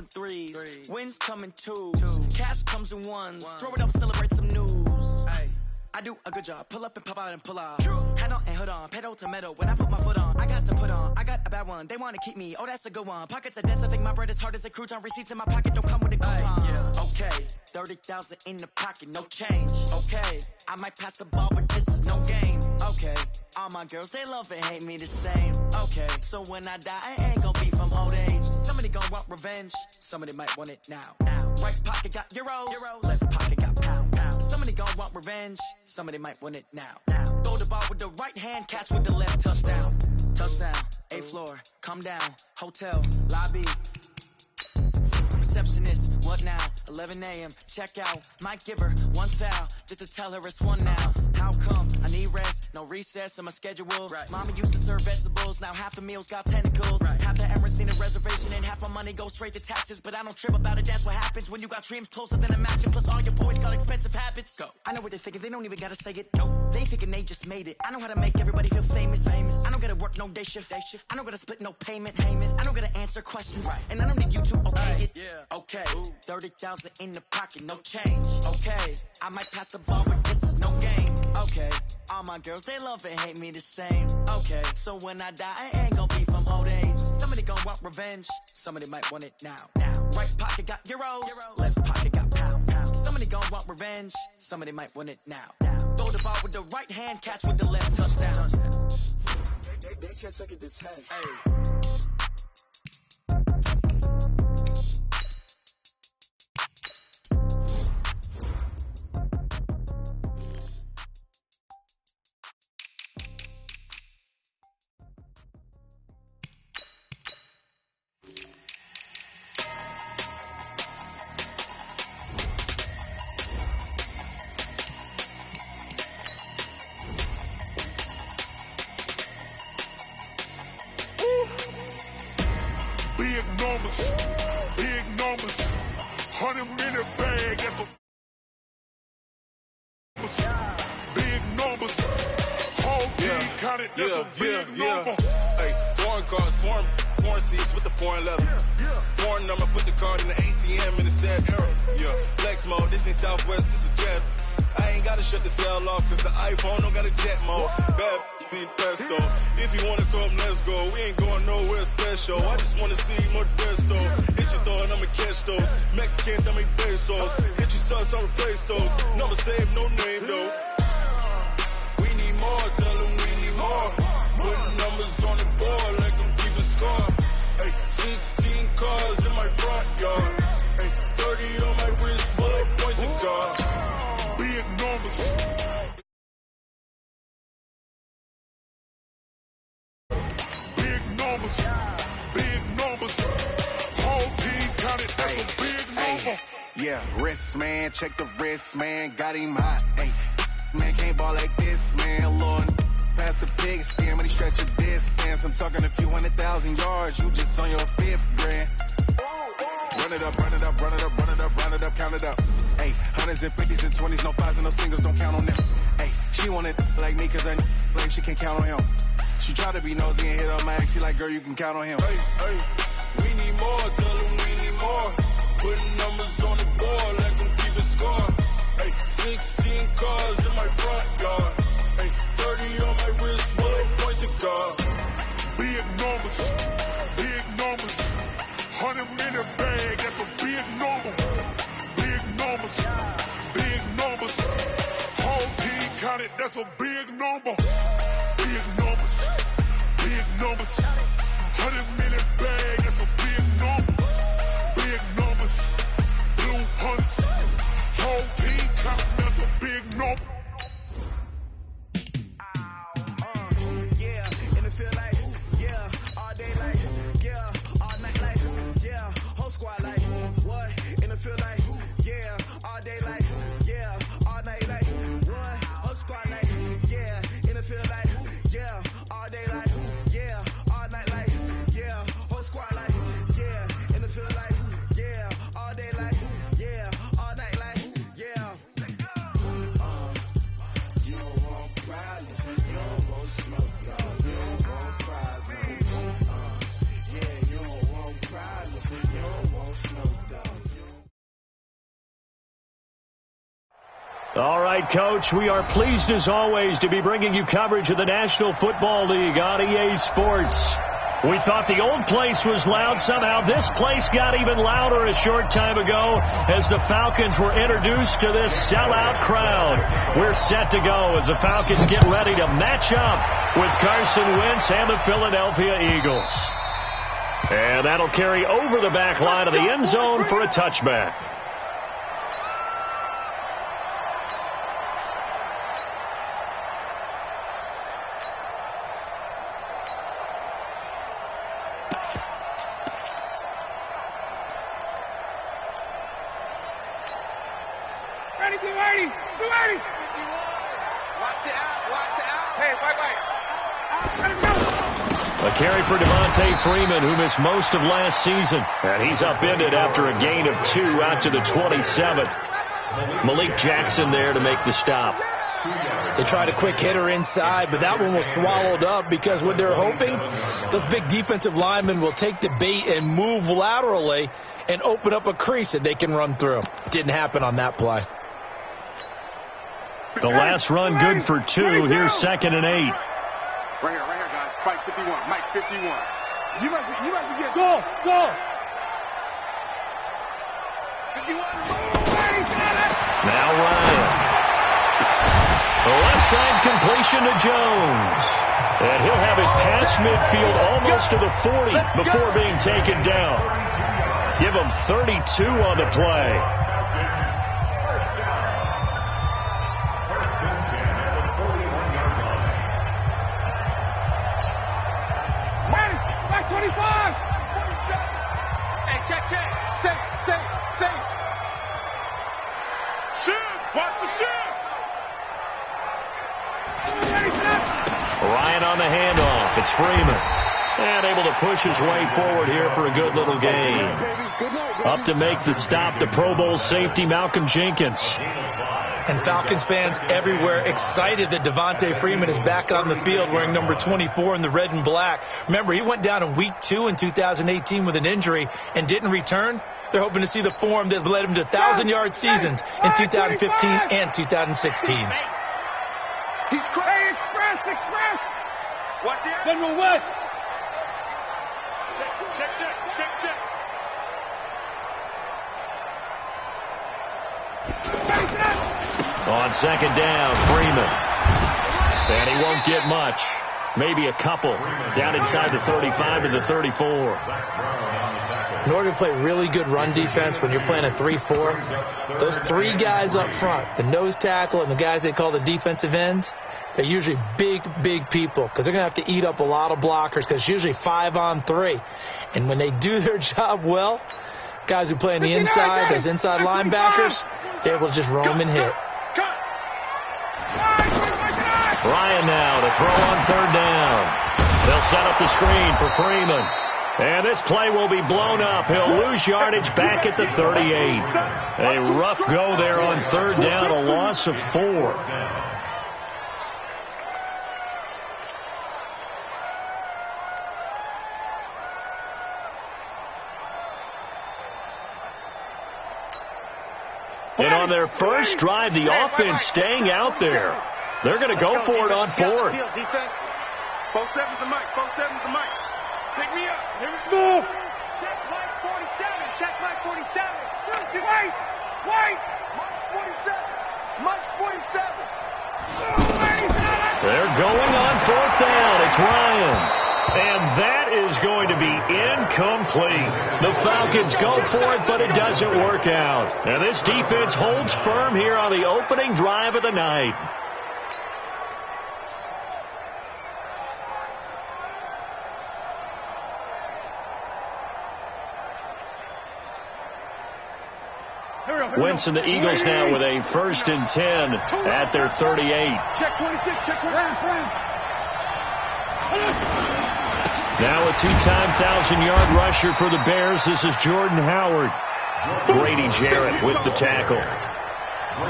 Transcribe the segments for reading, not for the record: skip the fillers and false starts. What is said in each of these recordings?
fever973's. Wins come in twos. Cash comes in ones. Throw it up, celebrate some news. I do a good job. Pull up and pop out and pull out. Head on and hood on. Pedal to metal. When I put my foot on, I got to put on. I got a bad one. They want to keep me. Oh, that's a good one. Pockets are dense. I think my bread is hard as a crouton. Receipts in my pocket don't come with a coupon. Okay, 30,000 in the pocket, no change. Okay, I might pass the ball, but this is no game. Okay, all my girls, they love and hate me the same. Okay, so when I die, I ain't gonna be from old age. Somebody gonna want revenge. Somebody might want it now. Right pocket got euros. Left pocket got pound. Somebody gonna want revenge. Somebody might want it now. Throw the ball with the right hand, catch with the left. Touchdown. 8th floor, come down. Hotel, lobby. Receptionist, what now? 11 a.m. check out. Might give her one foul just to tell her it's one now. How come? I need rest, no recess in my schedule. Mama used to serve vegetables, now half the meals got tentacles. Half the Emirates in a reservation and half my money goes straight to taxes. But I don't trip about it, that's what happens when you got dreams closer than a match. And plus all your boys got expensive habits. Go. I know what they're thinking, they don't even gotta say it. No, they thinking they just made it. I know how to make everybody feel famous. I don't gotta work no day shift. I don't gotta split no payment. I don't gotta answer questions. And I don't need you to okay it. Okay, 30,000 in the pocket, no change. Okay, I might pass the ball, but this is no game. Okay, all my girls, they love and hate me the same. Okay, so when I die, I ain't gonna be from old age. Somebody gonna want revenge. Somebody might want it now. Right pocket got euros. Left pocket got pound. Somebody gonna want revenge. Somebody might want it now. Throw the ball with the right hand, catch with the left. Touchdown. They can't take it to 10. Big numbers, 100-minute bag, that's a big numbers, whole team counted, that's a big number. Hey, foreign cars, foreign seats with the foreign leather. Foreign number, put the card in the ATM in the sad era. Flex mode, this ain't Southwest, this is jet. I ain't gotta shut the cell off, cause the iPhone don't got a jet mode. Bad need pesto. If you wanna come, let's go. We ain't going nowhere special. I just wanna see more desto. Hit your thought, I'ma catch those. Mexicans, I make pesos. Hit your sus, I'll replace those. Number save, no name though. We need more, tell them we need more. Putting numbers on the board like I'm keeping score. Hey, 16 cars in my front yard. Hey, 30 on my wrist, bullet points and guard. Big numbers. Big numbers, whole team counted, that's a big number. Yeah, wrist man, check the wrist man, got him hot. Hey, man can't ball like this, man. Lord, pass the pig skin when he stretch a distance. I'm talking a few 100,000 yards, you just on your 5th grand. Run it up, run it up, run it up, run it up, run it up, count it up. Hey, 100s and 50s and 20s, no 5s and no singles, don't count on them. Hey, she want it like me, cause I blame she can't count on him. She try to be nosy and hit up my ex. She like, girl, you can count on him. Hey, we need more. Tell them we need more. Putting numbers on the board like I'm keeping score. Hey, 16 cars in my front yard. Hey, 30 on my wrist, bullet points and guard. Big numbers, 100-minute bag, that's a big number. Big numbers, whole team counted, that's a big number. Big numbers, 100-minute bag, that's a big number. Big numbers, blue hunts, whole team counting, that's a big number. Yeah, and it feel like, yeah, all day like, yeah, all night like, yeah, whole squad like, what? And it feel like, yeah, all day like, yeah, all night like, what? Whole squad like, yeah, and it feel All right, Coach, we are pleased as always to be bringing you coverage of the National Football League on EA Sports. We thought the old place was loud. Somehow this place got even louder a short time ago as the Falcons were introduced to this sellout crowd. We're set to go as the Falcons get ready to match up with Carson Wentz and the Philadelphia Eagles. And that'll carry over the back line of the end zone for a touchback. A carry for Devontae Freeman, who missed most of last season. And he's upended after a gain of 2 out to the 27. Malik Jackson there to make the stop. They tried a quick hitter inside, but that one was swallowed up because what they're hoping, those big defensive linemen will take the bait and move laterally and open up a crease that they can run through. Didn't happen on that play. The last run good for 2. Here's 2nd and 8. Right here, guys. Mike 51. Mike 51. You must be getting... Go! 51. Now Ryan. The left side completion to Jones. And he'll have it past midfield almost to the 40 before being taken down. Give him 32 on the play. Ryan on the handoff. It's Freeman. And able to push his way forward here for a good little gain. Up to make the stop, the Pro Bowl safety, Malcolm Jenkins. And Falcons fans everywhere excited that Devontae Freeman is back on the field wearing number 24 in the red and black. Remember, he went down in week 2 in 2018 with an injury and didn't return. They're hoping to see the form that led him to 1,000-yard seasons in 2015 and 2016. He's crazy. Express. What's the General West. Check. On 2nd down, Freeman. And he won't get much. Maybe a couple. Down inside the 35 to the 34. In order to play really good run defense when you're playing a 3-4, those 3 guys up front, the nose tackle and the guys they call the defensive ends, they're usually big people because they're going to have to eat up a lot of blockers because it's usually 5-on-3. And when they do their job well, guys who play on the inside, those inside linebackers, they're able to just roam and hit. Ryan now to throw on 3rd down. They'll set up the screen for Freeman. And this play will be blown up. He'll lose yardage back at the 38. A rough go there on 3rd down, a loss of 4. And on their first drive, the offense staying out there. They're going to go for it on 4th. Defense. 4-7's the mic. Pick me up. Here's the move. Check Mike 47. Wait. Mike's 47. They're going on 4th down. It's Ryan. And that is going to be incomplete. The Falcons go for it, but it doesn't work out. And this defense holds firm here on the opening drive of the night. Wentz and the Eagles now with a 1st and 10 at their 38. Check 26. Now a 2-time 1,000-yard rusher for the Bears. This is Jordan Howard. Brady Jarrett with the tackle.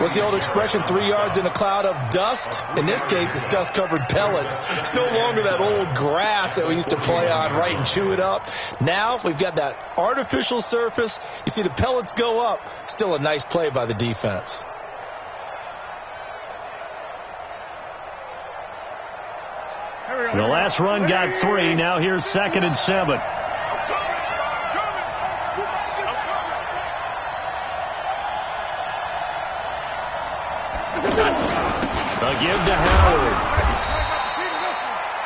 What's the old expression, 3 yards in a cloud of dust? In this case, it's dust-covered pellets. It's no longer that old grass that we used to play on, right, and chew it up. Now we've got that artificial surface. You see the pellets go up. Still a nice play by the defense. The last run got 3. Now here's 2nd and 7. A give to Howard.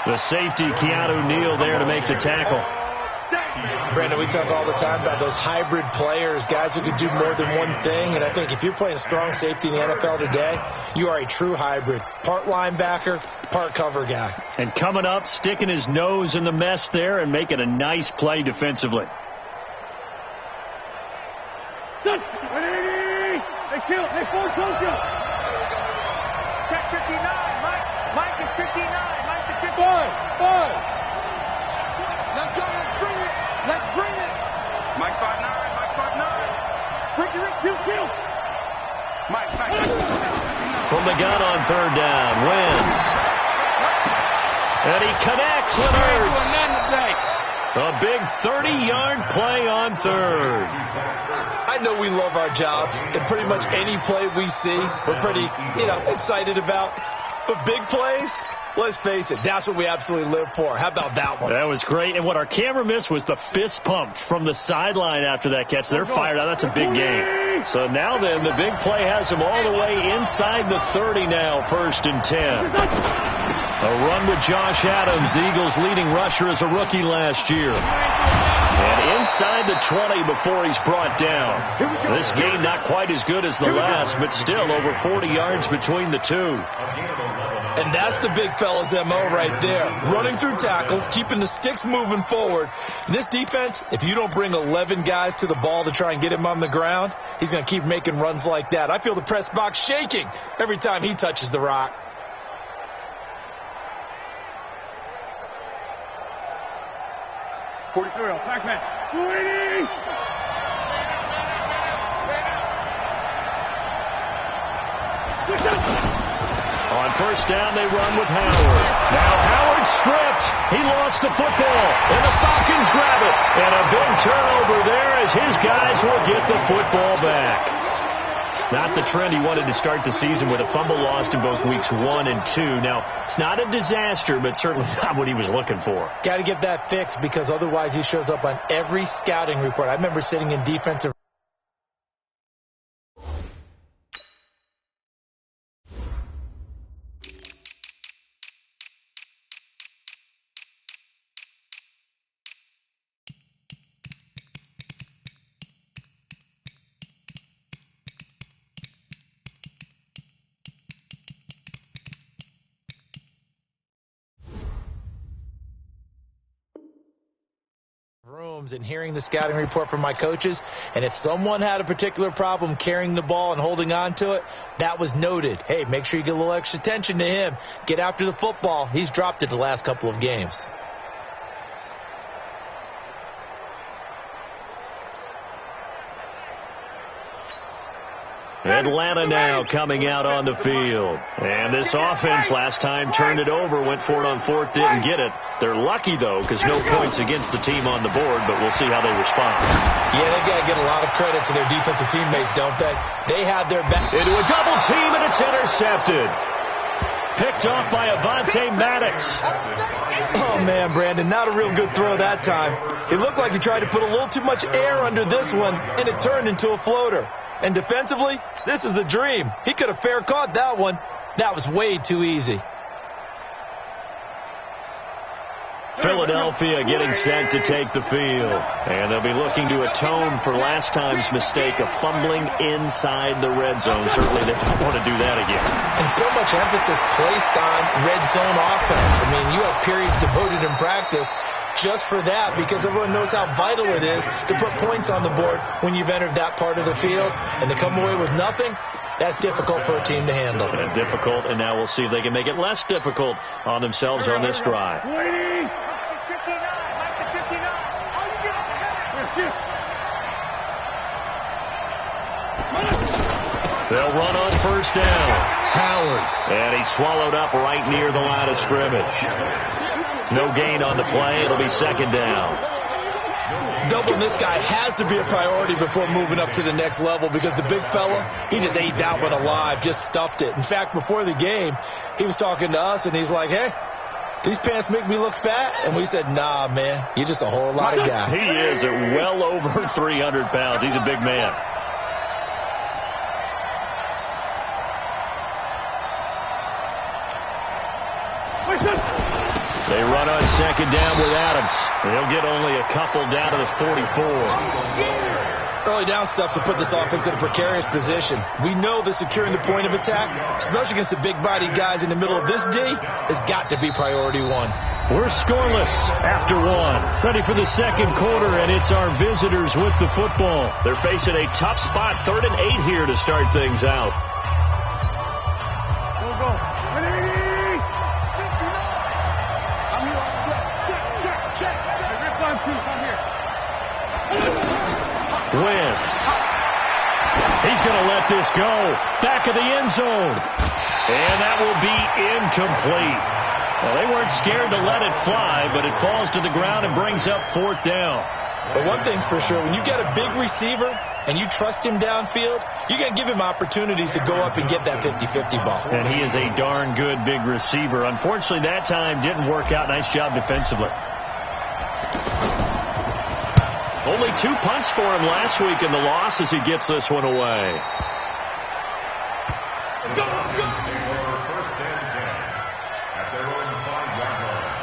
The safety, Keanu Neal, there to make the tackle. Brandon, we talk all the time about those hybrid players, guys who can do more than one thing. And I think if you're playing strong safety in the NFL today, you are a true hybrid. Part linebacker, part cover guy. And coming up, sticking his nose in the mess there and making a nice play defensively. Hey, kill. Hey, Ford, close you. Check 59. Mike is 59. Mike is 55. Let's go. Let's bring it. Let's bring it. Mike 5'9". Mike 5'9". Break your kill. Mike 5'9". From the gun on 3rd down, wins. And he connects with Hurts. A big 30-yard play on 3rd. I know we love our jobs, and pretty much any play we see, we're pretty, excited about. But big plays, let's face it, that's what we absolutely live for. How about that one? That was great. And what our camera missed was the fist pump from the sideline after that catch. They're fired out. That's a big game. So now then, the big play has them all the way inside the 30 now, 1st and 10. A run with Josh Adams, the Eagles' leading rusher as a rookie last year. And inside the 20 before he's brought down. This game not quite as good as the last, but still over 40 yards between the two. And that's the big fella's MO right there. Running through tackles, keeping the sticks moving forward. This defense, if you don't bring 11 guys to the ball to try and get him on the ground, he's going to keep making runs like that. I feel the press box shaking every time he touches the rock. On 1st down, they run with Howard. Now Howard stripped. He lost the football, and the Falcons grab it. And a big turnover there as his guys will get the football back. Not the trend he wanted to start the season with a fumble lost in both weeks 1 and 2. Now, it's not a disaster, but certainly not what he was looking for. Got to get that fixed because otherwise he shows up on every scouting report. I remember sitting in defensive. Rooms and hearing the scouting report from my coaches, and if someone had a particular problem carrying the ball and holding on to it, that was noted. Hey, make sure you get a little extra attention to him. Get after the football. He's dropped it the last couple of games. Atlanta now coming out on the field. And this offense last time turned it over, went for it on 4th, didn't get it. They're lucky, though, because no points against the team on the board, but we'll see how they respond. Yeah, they got to get a lot of credit to their defensive teammates, don't they? They had their back. Into a double team, and it's intercepted. Picked off by Avonte Maddox. Oh, man, Brandon, not a real good throw that time. It looked like he tried to put a little too much air under this one, and it turned into a floater. And defensively, this is a dream. He could have fair caught that one. That was way too easy. Philadelphia getting set to take the field. And they'll be looking to atone for last time's mistake of fumbling inside the red zone. Certainly they don't want to do that again. And so much emphasis placed on red zone offense. I mean, you have periods devoted in practice just for that, because everyone knows how vital it is to put points on the board when you've entered that part of the field. And to come away with nothing, that's difficult for a team to handle. And difficult, and now we'll see if they can make it less difficult on themselves on this drive. They'll run on first down. Howard. And he's swallowed up right near the line of scrimmage. No gain on the play. It'll be second down. Doubling this guy has to be a priority before moving up to the next level because the big fella, he just ate that one alive, just stuffed it. In fact, before the game, he was talking to us, and he's like, hey, these pants make me look fat? And we said, nah, man, you're just a whole lot of guy. He is at well over 300 pounds. He's a big man. They run on second down with Adams. They'll get only a couple down to the 44. Early down stuff to put this offense in a precarious position. We know that securing the point of attack, especially against the big-bodied guys in the middle of this D, has got to be priority one. We're scoreless after one. Ready for the second quarter, and it's our visitors with the football. They're facing a tough spot, 3rd and 8 here to start things out. Go. Ready? Wentz. He's going to let this go. Back of the end zone. And that will be incomplete. Well, they weren't scared to let it fly, but it falls to the ground and brings up 4th down. But one thing's for sure, when you get a big receiver and you trust him downfield, you got to give him opportunities to go up and get that 50-50 ball. And he is a darn good big receiver. Unfortunately, that time didn't work out. Nice job defensively. Only 2 punts for him last week in the loss as he gets this one away. Go! First and 10 at their own 5-yard line.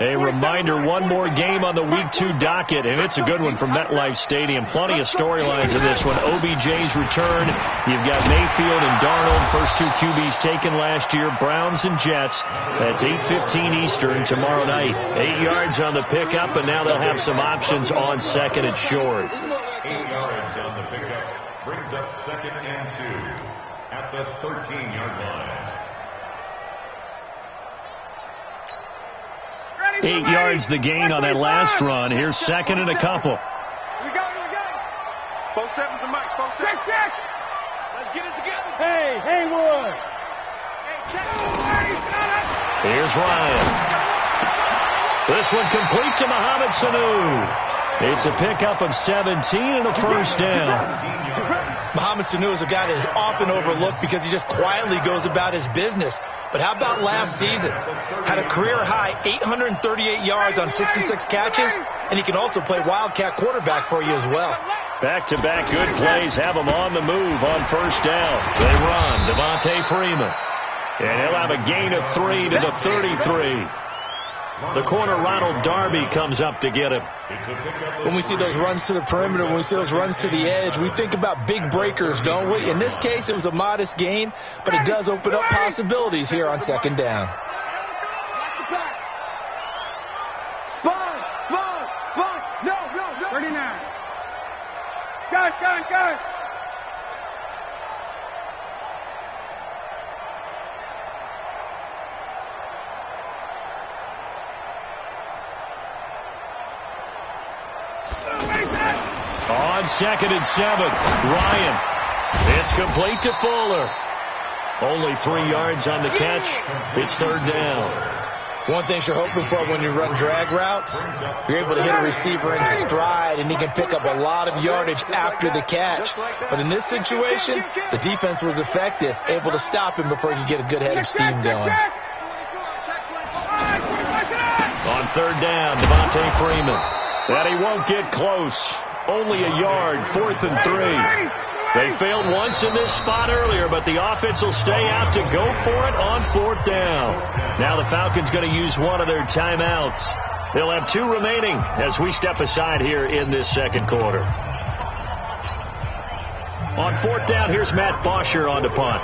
A reminder, one more game on the Week 2 docket, and it's a good one from MetLife Stadium. Plenty of storylines in this one. OBJ's return. You've got Mayfield and Darnold, first 2 QBs taken last year. Browns and Jets. That's 8:15 Eastern tomorrow night. 8 yards on the pickup, and now they'll have some options on second and short. 8 yards on the pickup brings up 2nd and 2 at the 13-yard line. 8 yards the gain on that last run. Here's second and a couple. We go. 4-7's the mic. 4-7. Check. Let's get it together. Hey, Haywood. Here's Ryan. This one complete to Mohamed Sanu. It's a pickup of 17 and a first down. Mohamed Sanu is a guy that is often overlooked because he just quietly goes about his business. But how about last season? Had a career-high 838 yards on 66 catches, and he can also play Wildcat quarterback for you as well. Back-to-back good plays have him on the move on first down. They run. Devontae Freeman. And he'll have a gain of 3 to the 33. The corner, Ronald Darby, comes up to get him. When we see those runs to the perimeter, when we see those runs to the edge, we think about big breakers, don't we? In this case, it was a modest gain, but it does open up possibilities here on second down. Sponge. No. 39. Gun. On 2nd and 7, Ryan. It's complete to Fuller. Only 3 yards on the catch. It's 3rd down. One thing you're hoping for when you run drag routes, you're able to hit a receiver in stride, and he can pick up a lot of yardage after the catch. But in this situation, the defense was effective, able to stop him before he could get a good head of steam going. On 3rd down, Devontae Freeman. That he won't get close. Only a yard, 4th and 3. They failed once in this spot earlier, but the offense will stay out to go for it on 4th down. Now the Falcons going to use one of their timeouts. They'll have 2 remaining as we step aside here in this second quarter. On 4th down, here's Matt Bosher on the punt.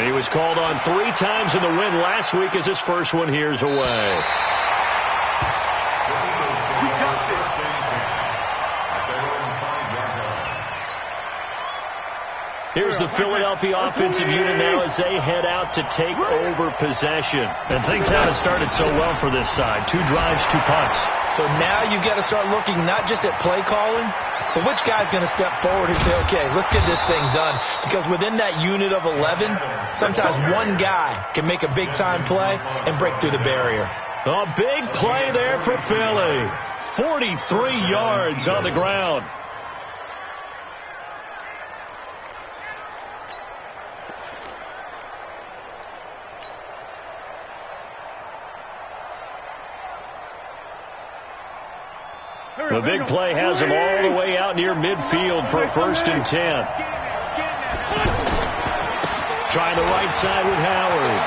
He was called on 3 times in the win last week as his first one here's away. Here's the Philadelphia offensive unit now as they head out to take over possession. And things haven't started so well for this side. 2 drives, 2 punts. So now you've got to start looking not just at play calling, but which guy's going to step forward and say, okay, let's get this thing done. Because within that unit of 11, sometimes one guy can make a big-time play and break through the barrier. A big play there for Philly. 43 yards on the ground. The big play has him all the way out near midfield for a 1st and 10. Trying the right side with Howard.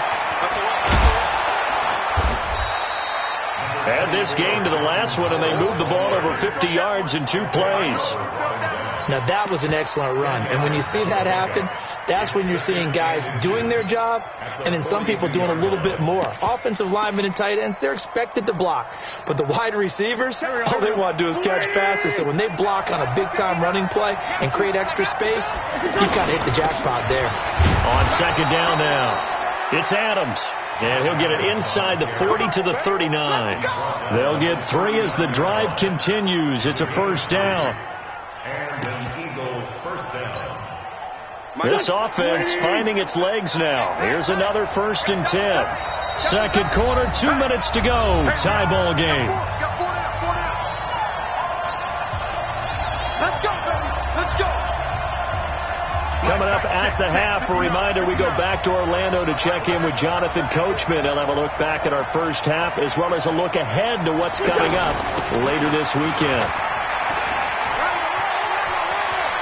Add this game to the last one, and they moved the ball over 50 yards in 2 plays. Now, that was an excellent run. And when you see that happen, that's when you're seeing guys doing their job and then some people doing a little bit more. Offensive linemen and tight ends, they're expected to block. But the wide receivers, all they want to do is catch passes. So when they block on a big-time running play and create extra space, you've got to hit the jackpot there. On 2nd down now, it's Adams. And he'll get it inside the 40 to the 39. They'll get 3 as the drive continues. It's a 1st down. And an Eagle 1st down. This offense finding its legs now. Here's another 1st and 10. 2nd quarter, 2 minutes to go. Tie ball game. Let's go, baby. Let's go. Coming up at the half, a reminder, we go back to Orlando to check in with Jonathan Coachman. He'll have a look back at our first half as well as a look ahead to what's coming up later this weekend.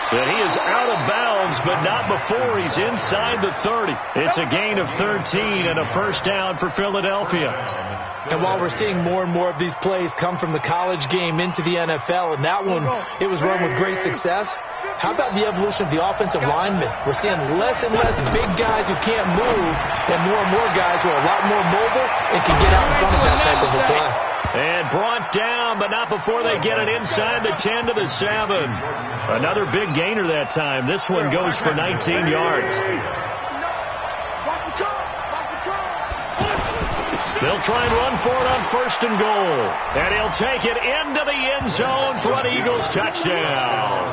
And he is out of bounds, but not before he's inside the 30. It's a gain of 13 and a 1st down for Philadelphia. And while we're seeing more and more of these plays come from the college game into the NFL, and that one, it was run with great success, how about the evolution of the offensive linemen? We're seeing less and less big guys who can't move and more guys who are a lot more mobile and can get out in front of that type of a play. And brought down, but not before they get it inside the 10 to the 7. Another big gainer that time. This one goes for 19 yards. They'll try and run for it on 1st and goal. And he'll take it into the end zone for an Eagles touchdown.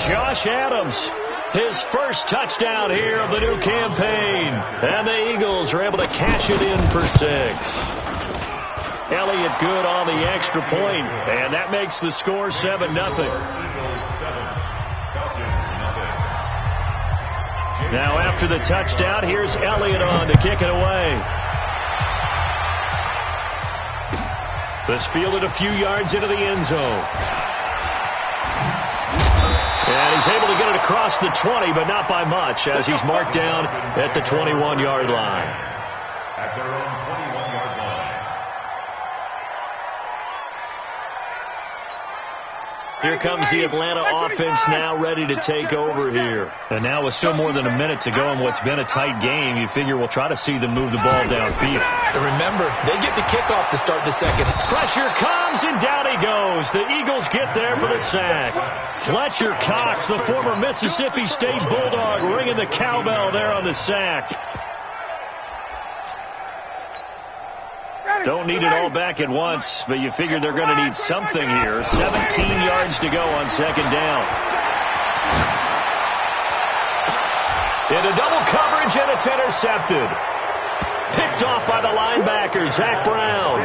Josh Adams, his 1st touchdown here of the new campaign. And the Eagles are able to cash it in for 6. Elliott good on the extra point, and that makes the score 7-0. Now after the touchdown, here's Elliott on to kick it away. This fielded a few yards into the end zone. And he's able to get it across the 20, but not by much, as he's marked down at the 21-yard line. At their own 21-yard line. Here comes the Atlanta offense now ready to take over here. And now with still more than a minute to go in what's been a tight game, you figure we'll try to see them move the ball downfield. And remember, they get the kickoff to start the 2nd. Pressure comes, and down he goes. The Eagles get there for the sack. Fletcher Cox, the former Mississippi State Bulldog, ringing the cowbell there on the sack. Don't need it all back at once, but you figure they're going to need something here. 17 yards to go on 2nd down. Into double coverage, and it's intercepted. Picked off by the linebacker, Zach Brown.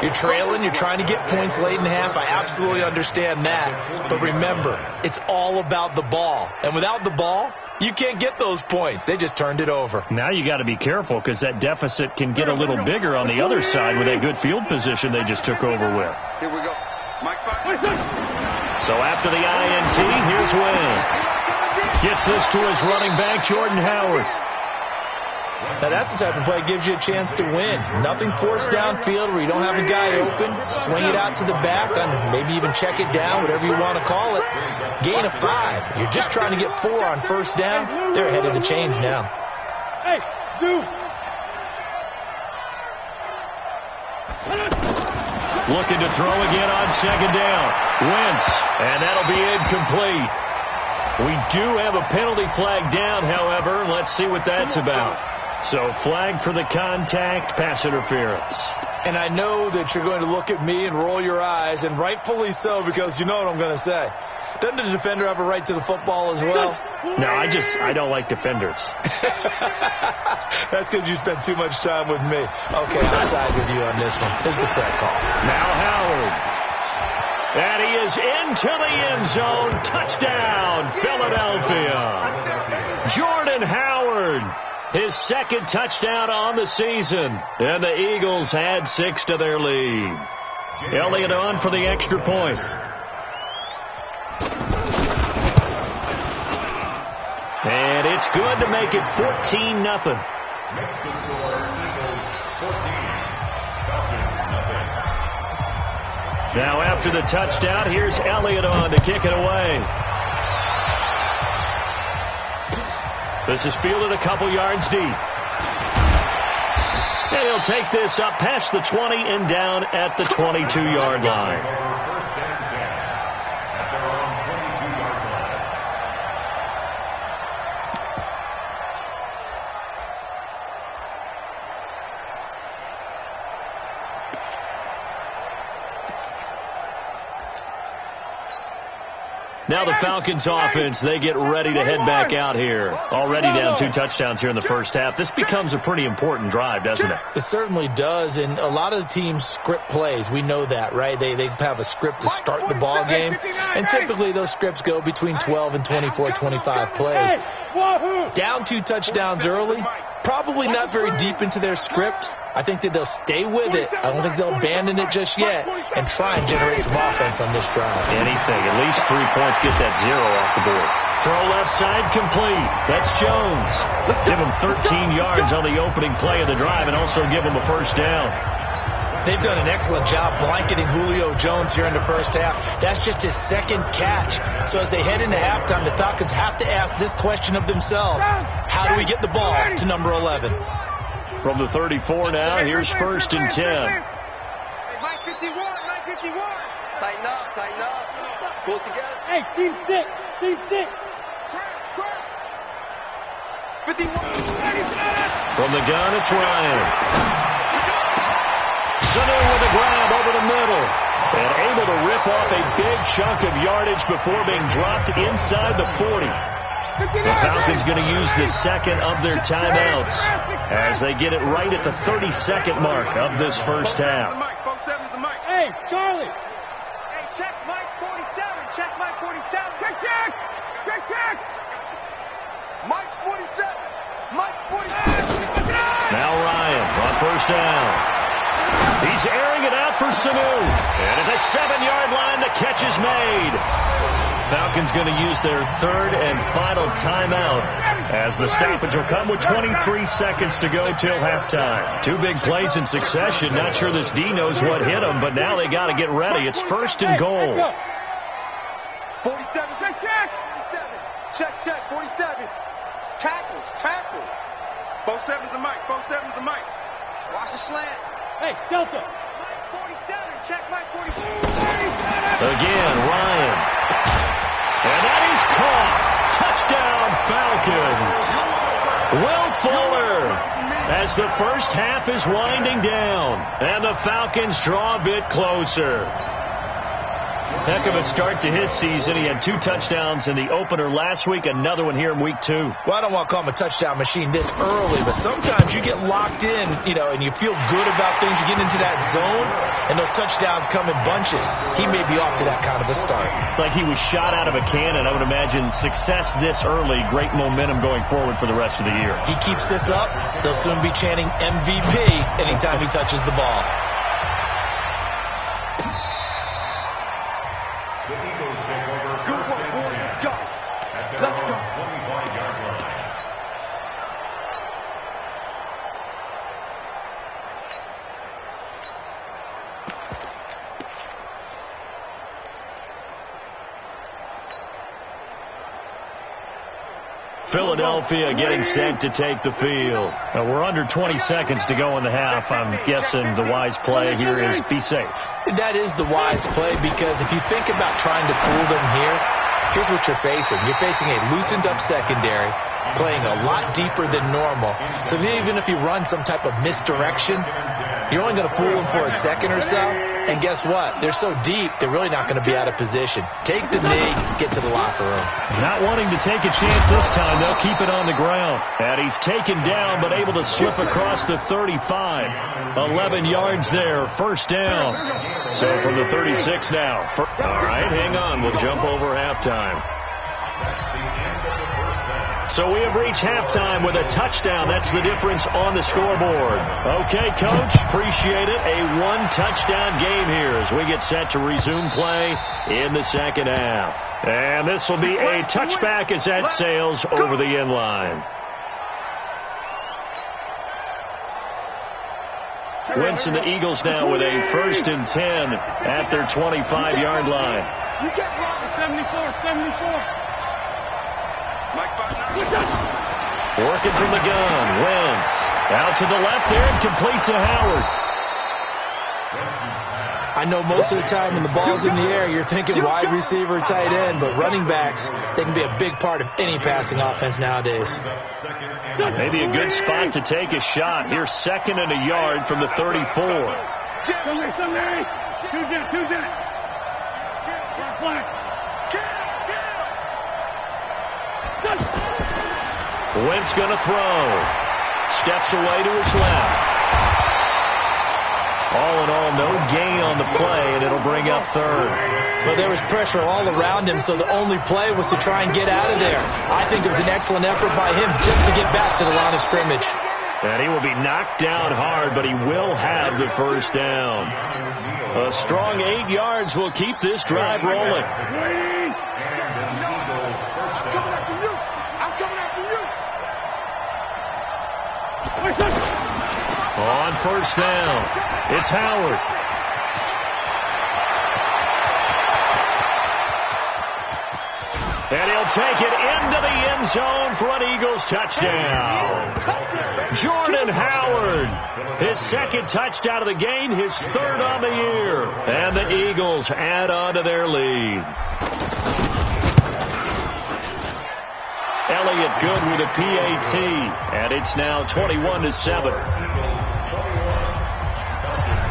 You're trailing, you're trying to get points late in the half. I absolutely understand that. But remember, it's all about the ball. And without the ball, you can't get those points. They just turned it over. Now you got to be careful because that deficit can get a little bigger on the other side with that good field position they just took over with. Here we go. Mike, so after the INT, here's Wentz. Gets this to his running back, Jordan Howard. Now that's the type of play that gives you a chance to win. Nothing forced downfield where you don't have a guy open. Swing it out to the back, and maybe even check it down, whatever you want to call it. Gain of 5. You're just trying to get 4 on 1st down. They're ahead of the chains now. Hey, Zoo. Looking to throw again on second down. Wentz, and that'll be incomplete. We do have a penalty flag down, however. Let's see what that's about. So flag for the contact, pass interference. And I know that you're going to look at me and roll your eyes, and rightfully so, because you know what I'm going to say. Doesn't the defender have a right to the football as well? No, I don't like defenders. That's because you spent too much time with me. Okay, I'll side with you on this one. This is the correct call. Now Howard. And he is into the end zone. Touchdown, Philadelphia. Jordan Howard, his second touchdown on the season. And the Eagles had 6 to their lead. Elliott on for the extra point. And it's good to make it 14-0. Next to score, Eagles 14, Falcons nothing. Now after the touchdown, here's Elliott on to kick it away. This is fielded a couple yards deep. And he'll take this up past the 20 and down at the 22-yard line. First and 10 at their own 22-yard line. Now the Falcons offense, they get ready to head back out here. Already down 2 touchdowns here in the first half. This becomes a pretty important drive, doesn't it? It certainly does, and a lot of the teams script plays. We know that, right? They have a script to start the ball game, and typically those scripts go between 12 and 24, 25 plays. Down 2 touchdowns early, probably not very deep into their script. I think that they'll stay with it. I don't think they'll abandon it just yet and try and generate some offense on this drive. Anything. At least 3 points. Get that 0 off the board. Throw left side complete. That's Jones. Give him 13 yards on the opening play of the drive and also give him a first down. They've done an excellent job blanketing Julio Jones here in the first half. That's just his second catch. So as they head into halftime, the Falcons have to ask this question of themselves. How do we get the ball to number 11? From the 34 now, here's first and 10. Hey, Mike 51, Mike 51. Tighten up, tighten up. Pull it together. Hey, team 6, team 6. 51. From the gun, it's Ryan. Sanu with a grab over the middle. And able to rip off a big chunk of yardage before being dropped inside the 40. The Falcons going to use the second of their timeouts as they get it right at the 32nd mark of this first half. Hey, Charlie. Hey, check Mike 47. Check Mike 47. Check, check. Check, check. Mike's 47. Mike's 47. Now Ryan on first down. He's airing it out for Sanu. And at the 7-yard line, the catch is made. Falcons going to use their third and final timeout as the stoppage will come with 23 seconds to go till halftime. 2 big plays in succession. Not sure this D knows what hit them, but now they got to get ready. It's first and goal. 47, check, check. 47. Check, check, 47. Tackles, tackles. Both 7's a Mike, both 7's a Mike. Watch the slant. Hey, Delta. Mike 47, check Mike 47. Again, Ryan. And that is caught. Touchdown, Falcons. Will Fuller as the first half is winding down. And the Falcons draw a bit closer. Heck of a start to his season. He had 2 touchdowns in the opener last week, another one here in week 2. Well, I don't want to call him a touchdown machine this early, but sometimes you get locked in, and you feel good about things. You get into that zone, and those touchdowns come in bunches. He may be off to that kind of a start. It's like he was shot out of a cannon. I would imagine success this early, great momentum going forward for the rest of the year. He keeps this up, they'll soon be chanting MVP anytime he touches the ball. The Eagles take over first and 10 at their own 25-yard line. Philadelphia getting set to take the field. We're under 20 seconds to go in the half. I'm guessing the wise play here is be safe. That is the wise play, because if you think about trying to fool them here, here's what you're facing. You're facing a loosened up secondary, playing a lot deeper than normal. So even if you run some type of misdirection, you're only going to fool them for a second or so. And guess what? They're so deep, they're really not going to be out of position. Take the knee, get to the locker room. Not wanting to take a chance this time, they'll keep it on the ground. And he's taken down, but able to slip across the 35. 11 yards there, first down. So from the 36 now. All right, hang on. We'll jump over halftime. So we have reached halftime with a touchdown. That's the difference on the scoreboard. Okay, Coach, appreciate it. A one-touchdown game here as we get set to resume play in the second half. And this will be a touchback as that sails over the end line. Wentz and the Eagles now with a 1st and 10 at their 25-yard line. You get 74. Working from the gun. Wentz out to the left there and complete to Howard. I know most of the time when the ball's in the air, you're thinking wide receiver, tight end, but running backs, they can be a big part of any passing offense nowadays. Maybe a good spot to take a shot. Here's 2nd and a yard from the 34. Wentz going to throw. Steps away to his left. All in all, no gain on the play, and it'll bring up 3rd. Well, there was pressure all around him, so the only play was to try and get out of there. I think it was an excellent effort by him just to get back to the line of scrimmage. And he will be knocked down hard, but he will have the first down. A strong 8 yards will keep this drive rolling. On first down, it's Howard. And he'll take it into the end zone for an Eagles touchdown. Jordan Howard, his 2nd touchdown of the game, his 3rd on the year. And the Eagles add on to their lead. Elliott good with a PAT, and it's now 21-7.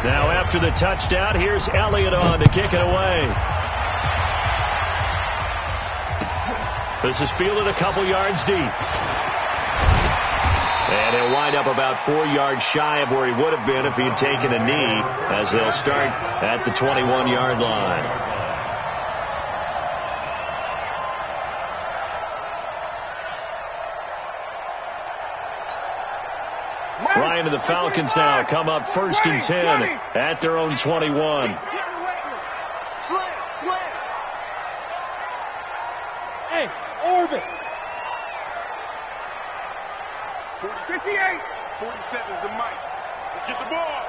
Now after the touchdown, here's Elliott on to kick it away. This is fielded a couple yards deep. And he'll wind up about 4 yards shy of where he would have been if he had taken a knee, as they'll start at the 21-yard line. Ryan and the Falcons now come up 1st and 10 at their own 21. Hey, orbit. 58. 47's the Mike. Let's get the ball.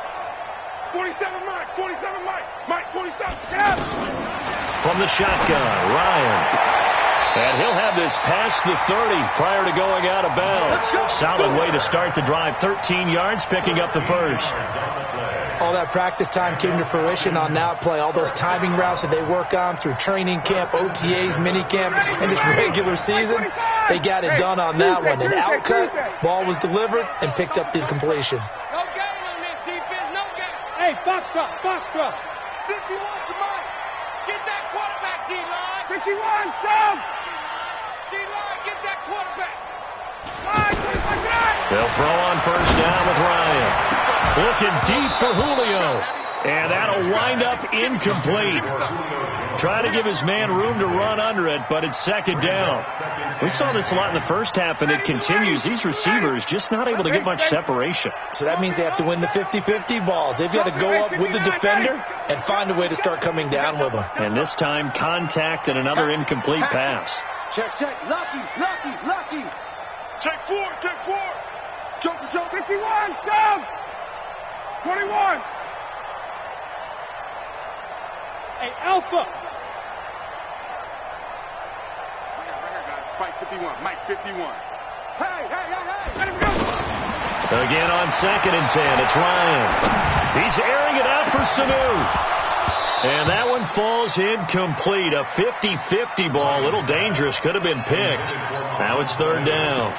47 Mike. 47 Mike. Mike 47. Get out. From the shotgun, Ryan. And he'll have this past the 30 prior to going out of bounds. Solid way to start the drive. 13 yards, picking up the first. All that practice time came to fruition on that play. All those timing routes that they work on through training camp, OTAs, mini camp, and just regular season, they got it done on that one. An outcut, ball was delivered, and picked up the completion. No game on this defense, no game. Hey, Foxtrot. 51 to Mike. Get that quarterback, D-line. 51, down. D-line, get that quarterback. They'll throw on first down with Ryan. Looking deep for Julio. And that'll wind up incomplete. Trying to give his man room to run under it, but it's 2nd down. We saw this a lot in the first half, and it continues. These receivers just not able to get much separation. So that means they have to win the 50-50 balls. They've got to go up with the defender and find a way to start coming down with them. And this time, contact and another incomplete pass. Check. Lucky. Check 4. Choke. 51, down. 21. Hey, Alpha. fight 51. Mike 51. Hey. Let him go. Again on 2nd and 10. It's Ryan. He's airing it out for Sanu. And that one falls incomplete. A 50-50 ball. A little dangerous. Could have been picked. Now it's 3rd down.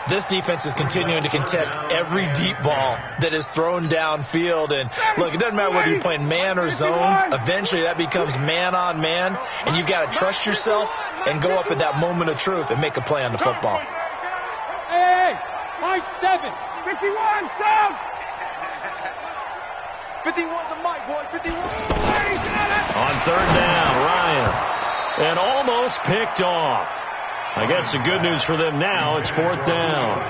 This defense is continuing to contest every deep ball that is thrown downfield. And, look, it doesn't matter whether you're playing man or zone. Eventually that becomes man on man. And you've got to trust yourself and go up at that moment of truth and make a play on the football. Hey, my 7. 51, down. 51 to Mike, boy. 51. On 3rd down, Ryan. And almost picked off. I guess the good news for them now, it's 4th down.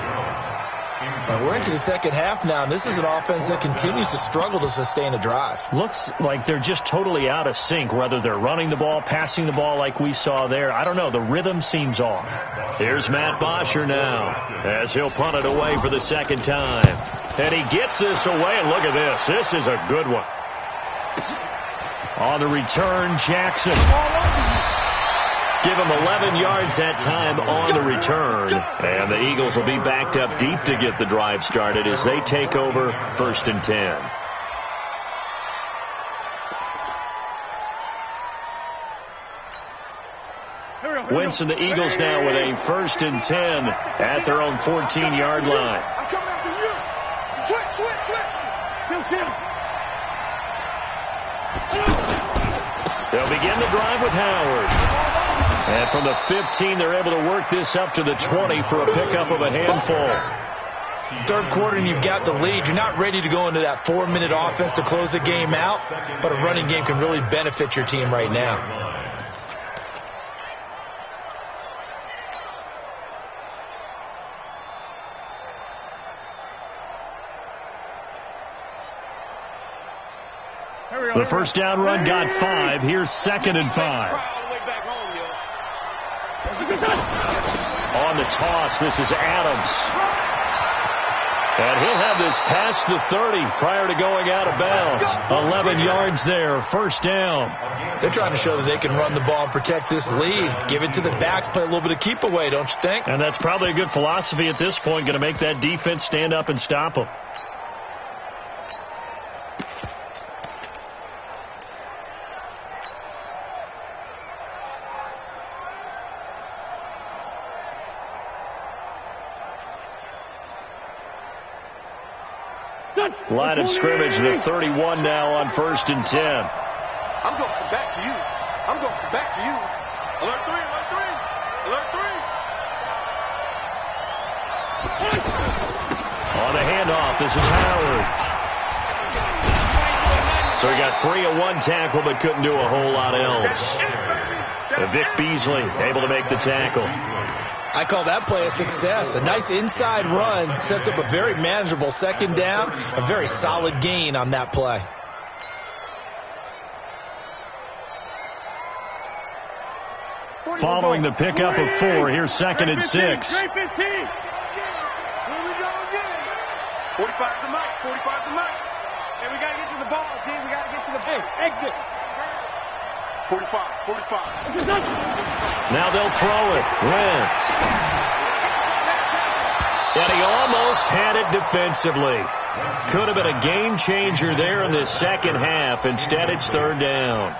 We're into the second half now, and this is an offense that continues to struggle to sustain a drive. Looks like they're just totally out of sync, whether they're running the ball, passing the ball like we saw there. I don't know. The rhythm seems off. Here's Matt Bosher now as he'll punt it away for the 2nd time. And he gets this away, and look at this. This is a good one. On the return, Jackson. Give him 11 yards that time on the return. And the Eagles will be backed up deep to get the drive started as they take over 1st and 10. Winston, the Eagles now with a 1st and 10 at their own 14-yard line. I'm coming after you. Switch. Kill. They'll begin the drive with Howard. And from the 15, they're able to work this up to the 20 for a pickup of a handful. 3rd quarter and you've got the lead. You're not ready to go into that 4-minute offense to close the game out, but a running game can really benefit your team right now. The 1st down run got 5. Here's 2nd and 5. On the toss, this is Adams. And he'll have this past the 30 prior to going out of bounds. 11 yards there, 1st down. They're trying to show that they can run the ball and protect this lead. Give it to the backs, play a little bit of keep away, don't you think? And that's probably a good philosophy at this point, going to make that defense stand up and stop them. Line of scrimmage, the 31 now on 1st and 10. I'm going to come back to you. Alert 3. On the handoff, this is Howard. So he got 3 at 1 tackle, but couldn't do a whole lot else. Vic Beasley able to make the tackle. I call that play a success. A nice inside run sets up a very manageable 2nd down. A very solid gain on that play. Following the pickup of 4, here's 2nd and 6. 15. Here we go again. 45 to Mike. Hey, we got to get to the ball, team. We got to get to the exit. 45. Now they'll throw it. Wentz. And he almost had it defensively. Could have been a game changer there in the 2nd half. Instead, it's 3rd down.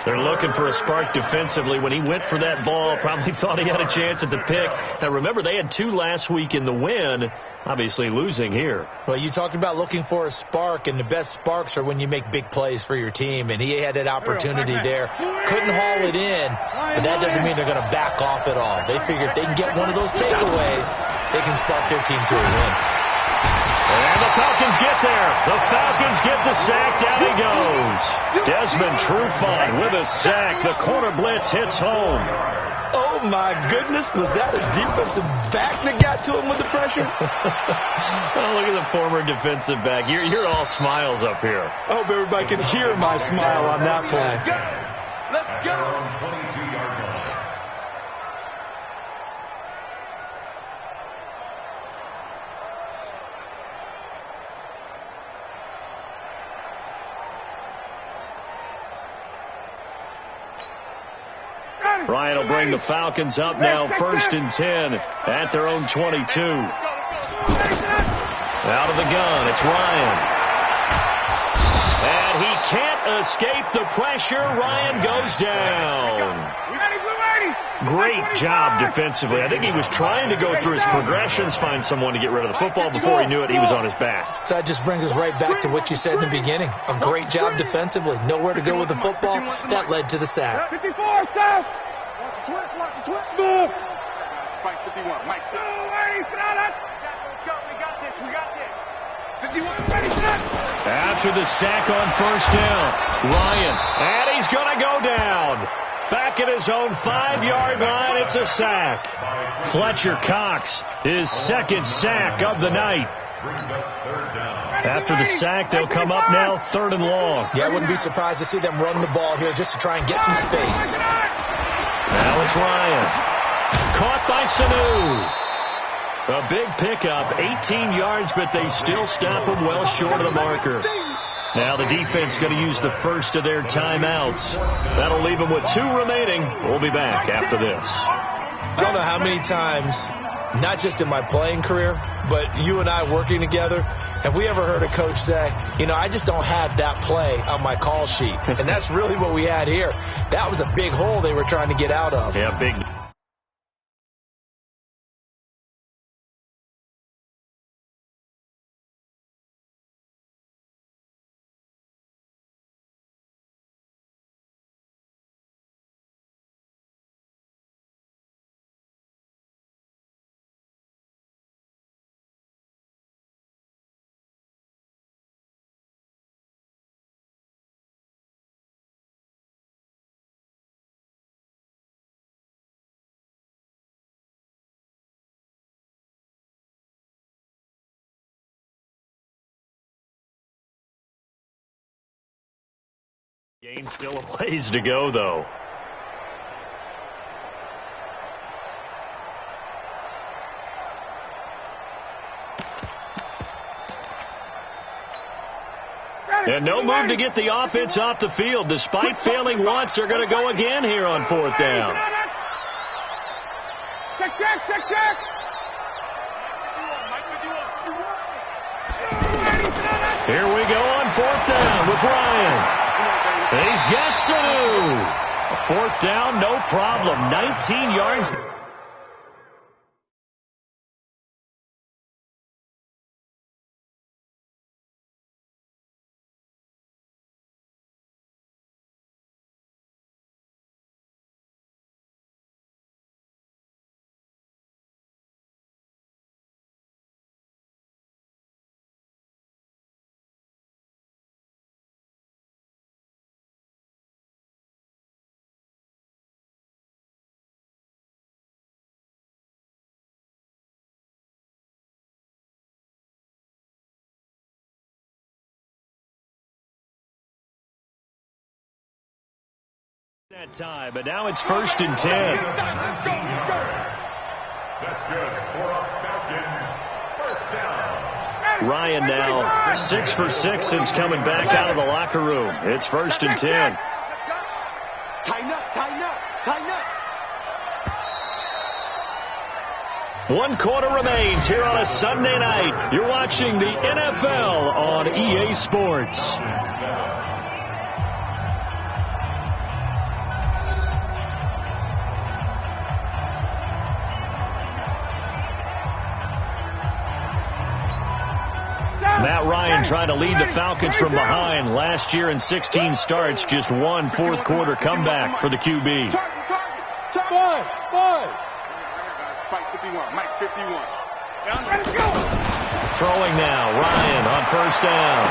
They're looking for a spark defensively. When he went for that ball, probably thought he had a chance at the pick. Now, remember, they had 2 last week in the win, obviously losing here. Well, you talked about looking for a spark, and the best sparks are when you make big plays for your team, and he had that opportunity there. Couldn't haul it in, but that doesn't mean they're going to back off at all. They figure if they can get one of those takeaways, they can spark their team to a win. And the Falcons get there. The Falcons get the sack. Down he goes. Desmond Trufant with a sack. The corner blitz hits home. Oh, my goodness. Was that a defensive back that got to him with the pressure? Oh, look at the former defensive back. You're all smiles up here. I hope everybody can hear my smile on that play. Let's go. 22-yard line. Ryan will bring the Falcons up now 1st and 10 at their own 22. Out of the gun, it's Ryan. And he can't escape the pressure. Ryan goes down. Great job defensively. I think he was trying to go through his progressions, find someone to get rid of the football. Before he knew it, he was on his back. So that just brings us right back to what you said in the beginning. A great job defensively. Nowhere to go with the football. That led to the sack. 54, South. Watch the twist. Move. Spike 51. Mike. We got this. 51. Ready, set. After the sack on 1st down, Ryan, and he's going to go down. Back at his own 5-yard line, it's a sack. Fletcher Cox, his 2nd sack of the night. After the sack, they'll come up now 3rd and long. Yeah, I wouldn't be surprised to see them run the ball here just to try and get some space. Now it's Ryan. Caught by Sanu. A big pickup, 18 yards, but they still stop him well short of the marker. Now the defense going to use the first of their timeouts. That'll leave them with 2 remaining. We'll be back after this. I don't know how many times, not just in my playing career, but you and I working together, have we ever heard a coach say, I just don't have that play on my call sheet. And that's really what we had here. That was a big hole they were trying to get out of. Yeah, big. Gain still a ways to go, though. And no move to get the offense off the field. Despite failing once, they're going to go again here on 4th down. Check. Here we go on 4th down with Ryan. He's got Sanu. 4th down, no problem. 19 yards. That time, but now it's 1st and 10. That's good. For Falcons, 1st down. Ryan now 6 for 6 since coming back out of the locker room. It's 1st and 10. Tighten up. 1 quarter remains here on a Sunday night. You're watching the NFL on EA Sports. Matt Ryan trying to lead the Falcons from behind. Last year in 16 starts, just 1 4th-quarter comeback for the QB. Spike 51. Mike 51. Throwing now. Ryan on 1st down.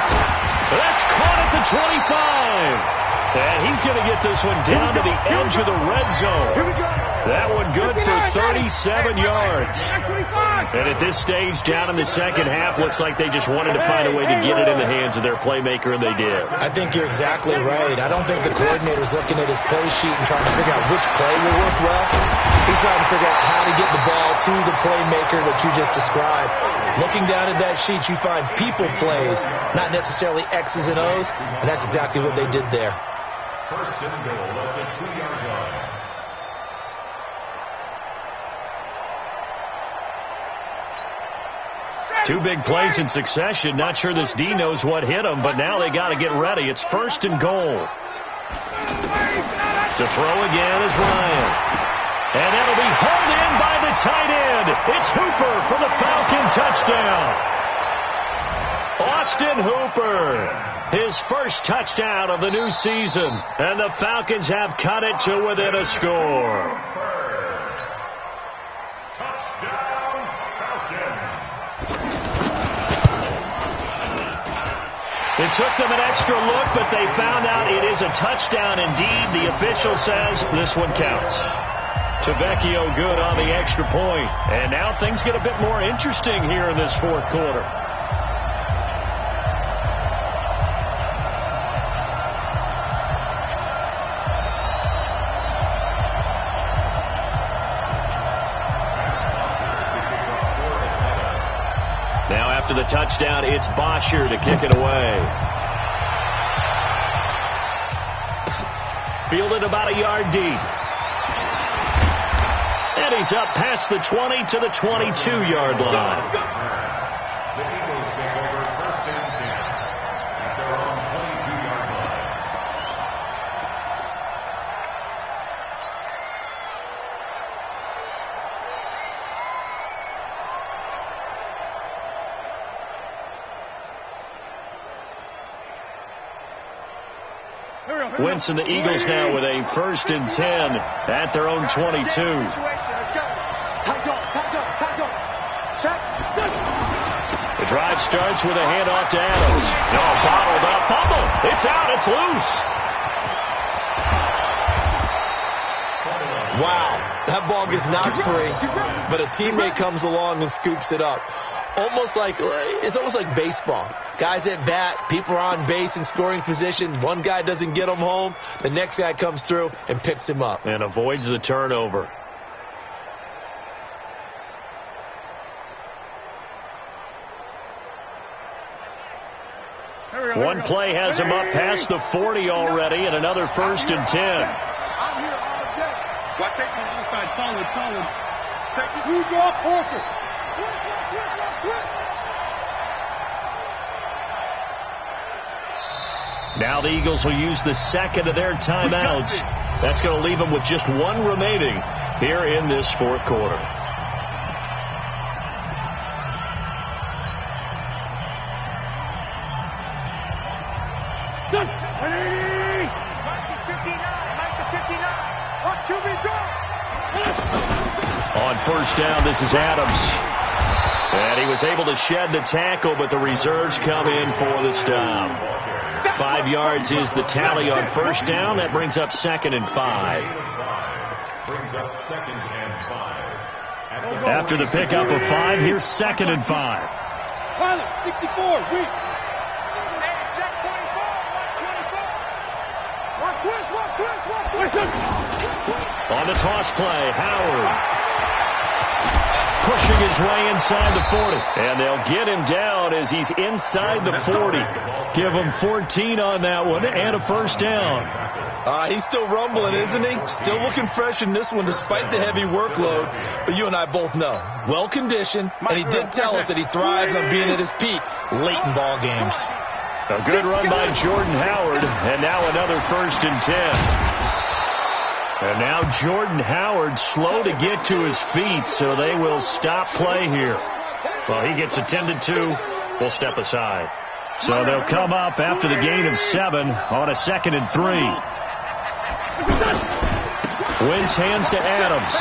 That's caught at the 25. And he's going to get this one down to the edge of the red zone. That one good for 37 yards. And at this stage, down in the second half, looks like they just wanted to find a way to get it in the hands of their playmaker, and they did. I think you're exactly right. I don't think the coordinator's looking at his play sheet and trying to figure out which play will work well. He's trying to figure out how to get the ball to the playmaker that you just described. Looking down at that sheet, you find people plays, not necessarily X's and O's, and that's exactly what they did there. 1st and goal at the 2-yard line. Two big plays in succession. Not sure this D knows what hit him, but now they got to get ready. It's 1st and goal. To throw again is Ryan. And that'll be hauled in by the tight end. It's Hooper for the Falcon touchdown. Austin Hooper, his first touchdown of the new season. And the Falcons have cut it to within a score. Touchdown, Falcons. It took them an extra look, but they found out it is a touchdown indeed. The official says this one counts. Tavecchio good on the extra point. And now things get a bit more interesting here in this 4th quarter. Now after the touchdown, it's Bosher to kick it away. Fielded about a yard deep. And he's up past the 20 to the 22-yard line. The Eagles take over 1st and 10 at their own 22-yard line. Wentz and the Eagles now with a 1st and 10 at their own 22. The drive starts with a handoff to Adams. No, bottled up, fumble. It's out, it's loose. Wow, that ball gets knocked free, but a teammate comes along and scoops it up. It's almost like baseball. Guys at bat, people are on base in scoring position. One guy doesn't get him home. The next guy comes through and picks him up. And avoids the turnover. One play has him up past the 40 already, and another 1st and 10. I'm here all day. Watch it. Solid. Second. You draw Porter. Now the Eagles will use the 2nd of their timeouts. That's going to leave them with just 1 remaining here in this 4th quarter. On 1st down, this is Adams. And he was able to shed the tackle, but the reserves come in for the stop. 5 yards is the tally on 1st down. That brings up 2nd and 5. After the pickup of 5, here's 2nd and 5. 64, weak. On the toss play, Howard pushing his way inside the 40. And they'll get him down as he's inside the 40. Give him 14 on that one and a 1st down. He's still rumbling, isn't he? Still looking fresh in this one despite the heavy workload. But you and I both know, well-conditioned, and he did tell us that he thrives on being at his peak late in ball games. A good run by Jordan Howard, and now another 1st and 10. And now Jordan Howard slow to get to his feet, so they will stop play here. Well, he gets attended to. We'll step aside. So they'll come up after the gain of 7 on a 2nd and 3. Wentz hands to Adams.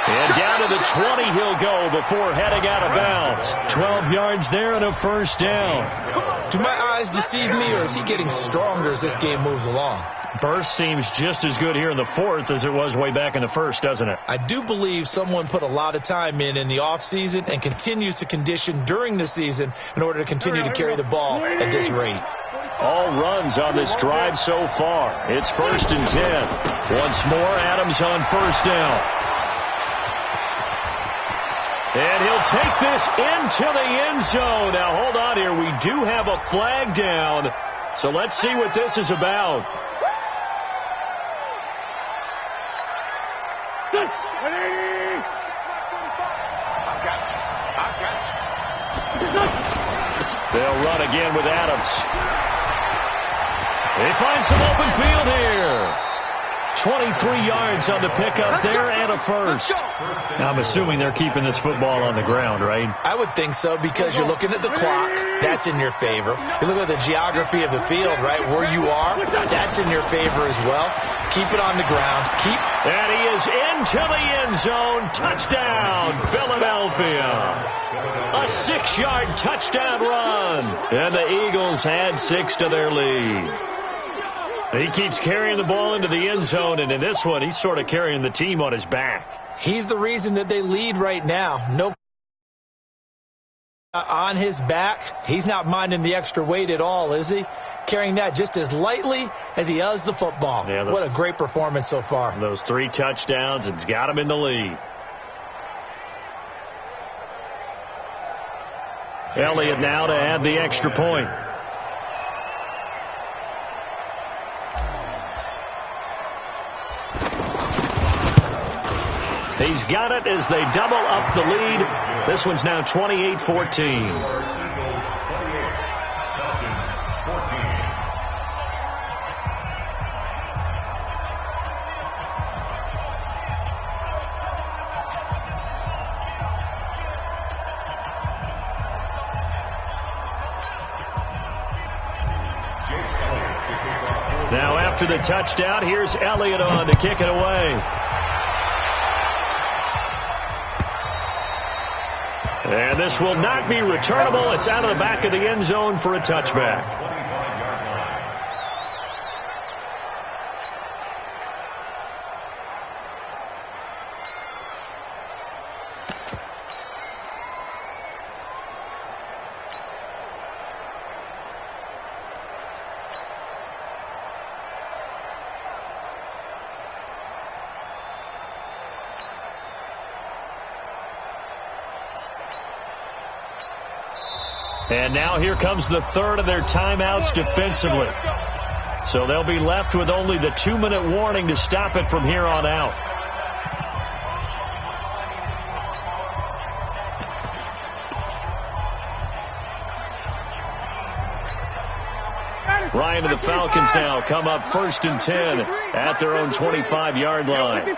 And down to the 20 he'll go before heading out of bounds. 12 yards there and a 1st down. Do my eyes deceive me, or is he getting stronger as this game moves along? Burst seems just as good here in the 4th as it was way back in the 1st, doesn't it? I do believe someone put a lot of time in the offseason and continues to condition during the season in order to continue to carry the ball at this rate. All runs on this drive so far. It's 1st and 10. Once more, Adams on 1st down. And he'll take this into the end zone. Now, hold on here. We do have a flag down. So let's see what this is about. They'll run again with Adams. They find some open field here. 23 yards on the pickup there and a first. Now, I'm assuming they're keeping this football on the ground, right? I would think so, because you're looking at the clock. That's in your favor. You look at the geography of the field, right, where you are. That's in your favor as well. Keep it on the ground. And he is into the end zone. Touchdown, Philadelphia. A 6-yard touchdown run. And the Eagles add 6 to their lead. He keeps carrying the ball into the end zone, and in this one, he's sort of carrying the team on his back. He's the reason that they lead right now. No on his back. He's not minding the extra weight at all, is he? Carrying that just as lightly as he does the football. Yeah, what a great performance so far. Those 3 touchdowns, it's got him in the lead. Elliott now to add the extra point. He's got it as they double up the lead. This one's now 28-14. Now after the touchdown, here's Elliott on to kick it away. And this will not be returnable. It's out of the back of the end zone for a touchback. And now here comes the third of their timeouts defensively. So they'll be left with only the 2-minute warning to stop it from here on out. Ryan and the Falcons now come up 1st and 10 at their own 25-yard line.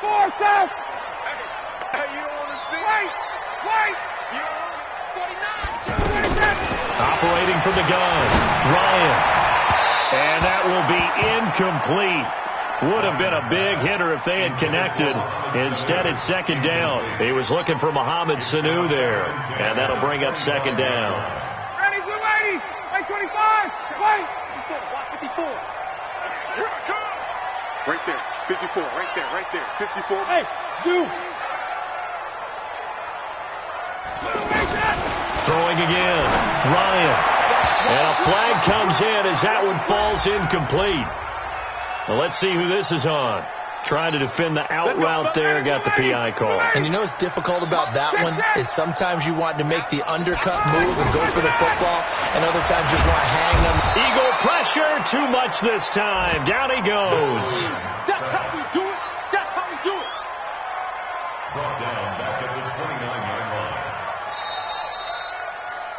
Operating from the gun, Ryan. And that will be incomplete. Would have been a big hitter if they had connected. Instead, it's 2nd down. He was looking for Mohamed Sanu there. And that'll bring up 2nd down. Ready, blue 80, right 25, wait. 54. Here I come. Right there, 54, right there, 54. Hey, Zoo. Throwing again, Ryan. And a flag comes in as that one falls incomplete. Well, let's see who this is on. Trying to defend the out route there, got the PI call. And you know what's difficult about that one is sometimes you want to make the undercut move and go for the football, and other times just want to hang them. Eagle pressure, too much this time. Down he goes. That's how we do it. That's how we do it. Brought down back at the 29-yard line.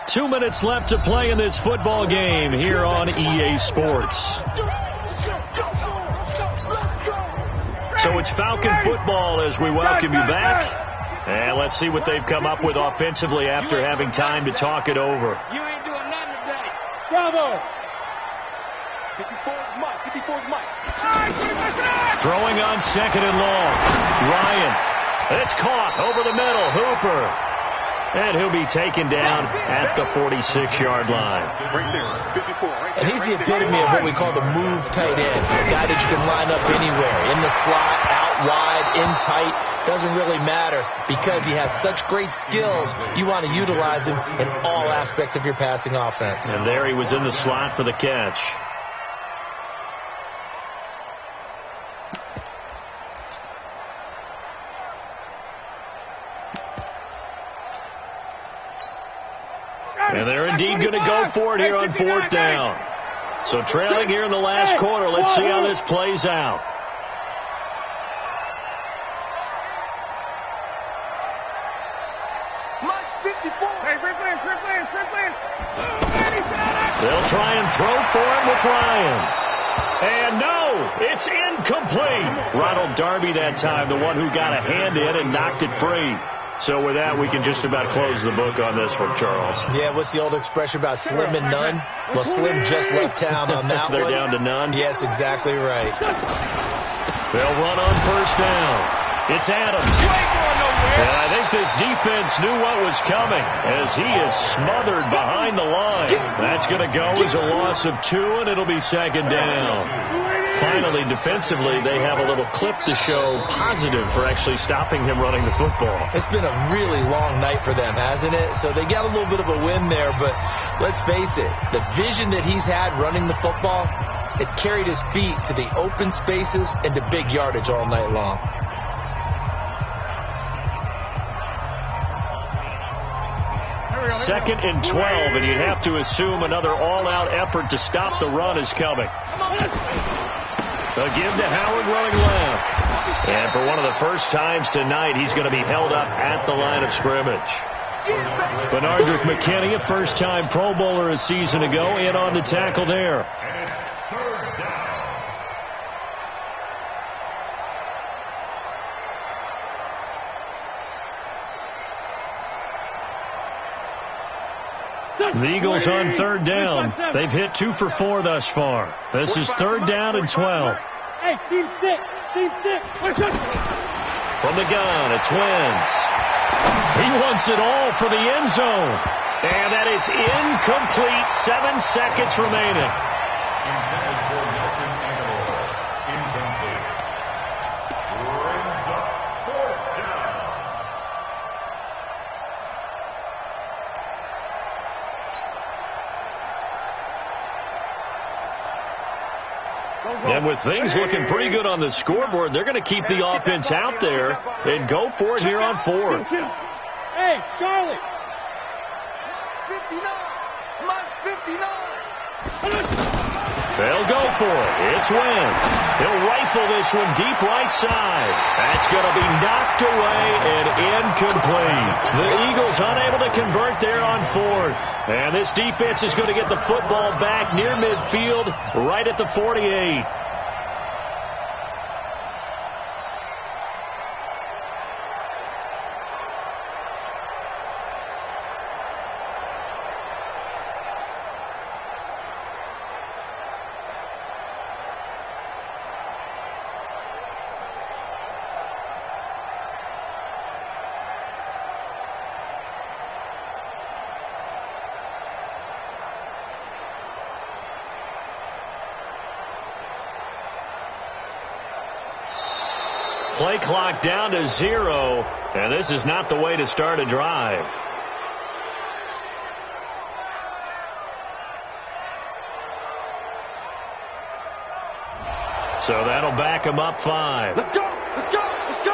2 minutes left to play in this football game here on EA Sports. So it's Falcon football as we welcome you back. And let's see what they've come up with offensively after having time to talk it over. You ain't doing nothing today. Bravo. 54's Mike. 54's Mike. Throwing on 2nd and long. Ryan. It's caught over the middle. Hooper. And he'll be taken down at the 46-yard line. Right there, 54, right there. And he's the epitome of what we call the move tight end. A guy that you can line up anywhere. In the slot, out wide, in tight. Doesn't really matter because he has such great skills. You want to utilize him in all aspects of your passing offense. And there he was in the slot for the catch. And they're indeed going to go for it here on 4th down. So trailing here in the last quarter. Let's see how this plays out. Mike Hey, Strickland. They'll try and throw for him with Ryan. And no, it's incomplete. Ronald Darby that time, the one who got a hand in and knocked it free. So with that, we can just about close the book on this one, Charles. Yeah, what's the old expression about slim and none? Well, Slim just left town on that one. They're down to none? Yes, exactly right. They'll run on first down. It's Adams. And I think this defense knew what was coming as he is smothered behind the line. That's going to go as a loss of 2, and it'll be second down. Finally, defensively, they have a little clip to show positive for actually stopping him running the football. It's been a really long night for them, hasn't it? So they got a little bit of a win there, but let's face it, the vision that he's had running the football has carried his feet to the open spaces and to big yardage all night long. Second and 12, and you'd have to assume another all-out effort to stop the run is coming. A give to Howard running left. And for one of the first times tonight, he's going to be held up at the line of scrimmage. Benardrick McKinney, a first-time Pro Bowler a season ago, in on the tackle there. And it's third down. The Eagles on third down. They've hit 2 for 4 thus far. This is third down and 12. Hey, Steve 6. From the gun, it's Wentz. He wants it all for the end zone. And that is incomplete. 7 seconds remaining. Intended for Nelson Aguilar. Incomplete. Brings up fourth down. And with things looking pretty good on the scoreboard, they're going to keep the offense out there and go for it here on fourth. Hey, Charlie. 59. 59. They'll go for it. It's Wentz. He'll rifle this one deep right side. That's going to be knocked away and incomplete. The Eagles unable to convert there on fourth. And this defense is going to get the football back near midfield, right at the 48. Play clock down to 0, and this is not the way to start a drive. So that'll back him up 5. Let's go. Let's go. Let's go.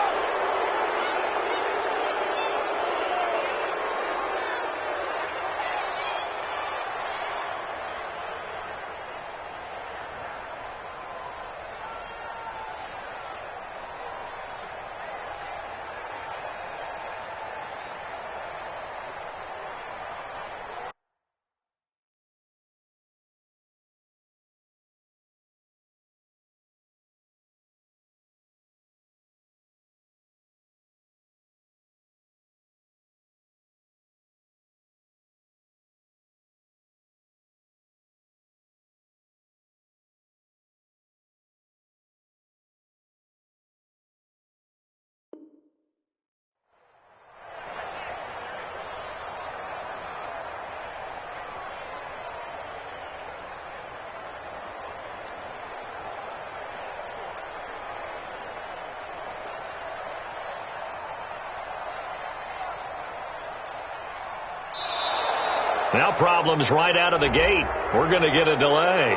Now problems right out of the gate. We're going to get a delay.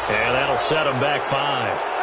And that'll set them back 5.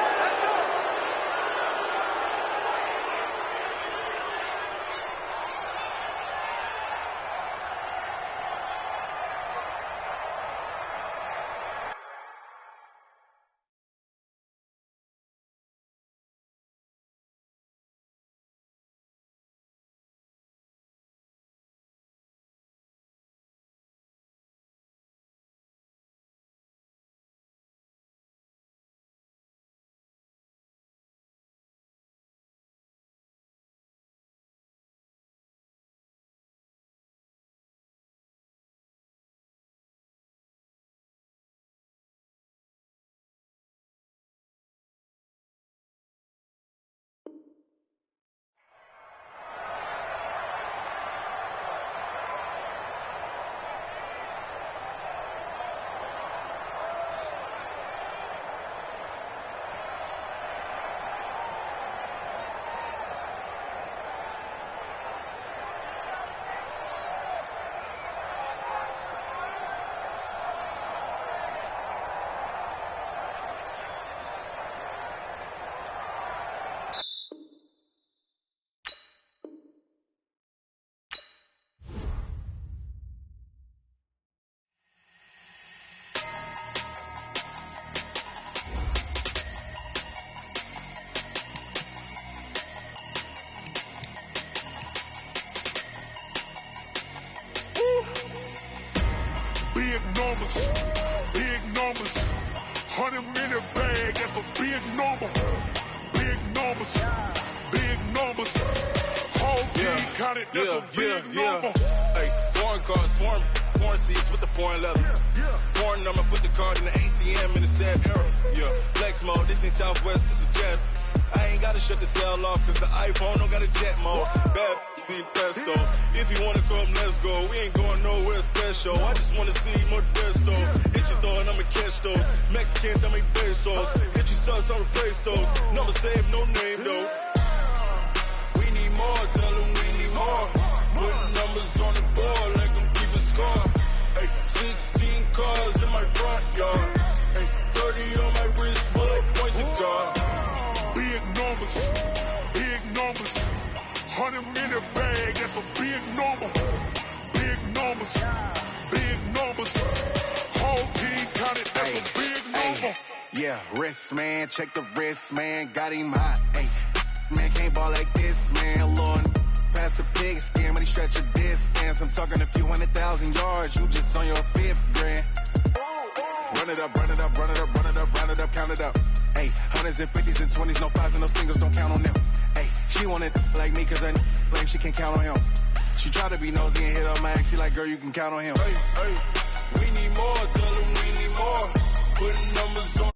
counted, that's a big number. Hey, foreign cars, foreign seats with the foreign leather. Foreign number, put the card in the ATM in the sad era. Flex mode, this ain't Southwest, this a jet. I ain't gotta shut the cell off, cause the iPhone don't got a jet mode. Bad be pesto. If you wanna come, let's go. We ain't going nowhere special. I just wanna see Modesto. Hit your door and I'ma catch those. Mexicans, I make pesos. Hit your sus, I'ma replace those. Number saved, no name though. We need more, tell them we need more. Putting numbers on the board like I'm keeping score. Hey, 16 cars in my front yard. Hey, 30 on my wrist, bullet points of God. Big numbers, 100-minute bag, that's a big number. Big numbers, whole team counted, that's a big number. Yeah, wrist, man, check the wrist, man, got him hot. Hey, man, can't ball like this, man, Lord. Pass the pig skin, when he stretch a distance. I'm talking a few 100,000 yards, you just on your 5th grand. Run it up, count it up. Hey, 100s and 50s and 20s, no 5s and no singles, don't count on them. Hey, she wanted like me, cause I blame she can't count on him. She tried to be nosy and hit up my ex, she like, girl, you can count on him. Hey, we need more, tell them we need more. Putting numbers on